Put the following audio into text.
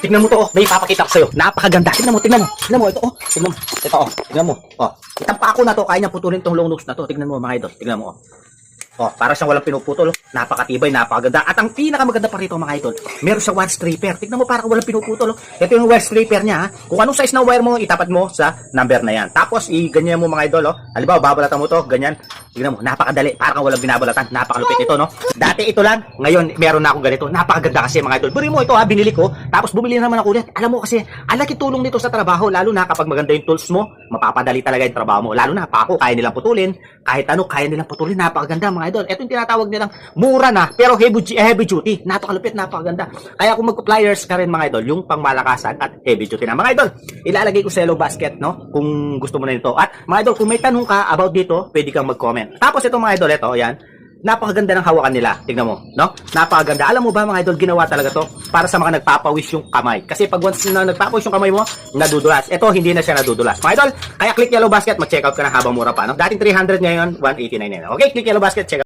tignan mo to, oh. May ipapakita ko sa'yo. Napakaganda. Tignan mo, tignan mo. Tignan mo, ito, oh. Tignan mo. Ito, oh. Tignan mo. Oh. Itang pako na to, kaya niya putulin tong long nose na to. Tignan mo, mga idol. Tignan mo, oh. Oh, para siyang walang pinuputol. Napakatibay, napakaganda. At ang pinakamaganda pa rito, mga idol, meron siyang wire stripper. Tignan mo, para walang pinuputol. Ito yung wire stripper niya, ha. Kung anong size ng wire mo, itapat mo sa number na yan. Tapos, ganyan mo, mga idol, oh. Halimbawa, babalatan mo to, ganyan. Tignan mo, napakadali. Parang walang binabalatan. Napakalupit ito, no? Dati ito lang. Ngayon, meron na akong ganito. Napakaganda kasi, mga idol. Buri mo ito, ha. Binili ko. Tapos, bumili naman ako ulit. Alam mo kasi, alaki tulong nito sa trabaho. Lalo na kapag maganda yung tools mo, mapapadali talaga yung trabaho mo. Lalo na, pako, kaya nilang putulin. Kahit ano, kaya nilang putulin. Napakaganda, mga idol. Ito yung tinatawag nilang mura na, pero heavy duty. Napakalupit, napakaganda. Kaya kung mag-pliers ka rin, mga idol, yung pangmalakasan at heavy duty na. Mga idol, ilalagay ko sa yellow basket, no? Kung gusto mo na nito. At, mga idol, kung may tanong ka about dito, pwede kang mag-comment. Tapos ito, mga idol, ito, yan. Napakaganda ng hawakan nila. Tignan mo, no? Napakaganda. Alam mo ba, mga idol, ginawa talaga to para sa mga nagpapawis yung kamay. Kasi pag once na nagpapawis yung kamay mo, nadudulas. Ito, hindi na siya nadudulas. Mga idol, kaya click yellow basket, mag-check out ka na habang mura pa, no? Dating 300 ngayon, 189 na. Okay, click yellow basket, check out.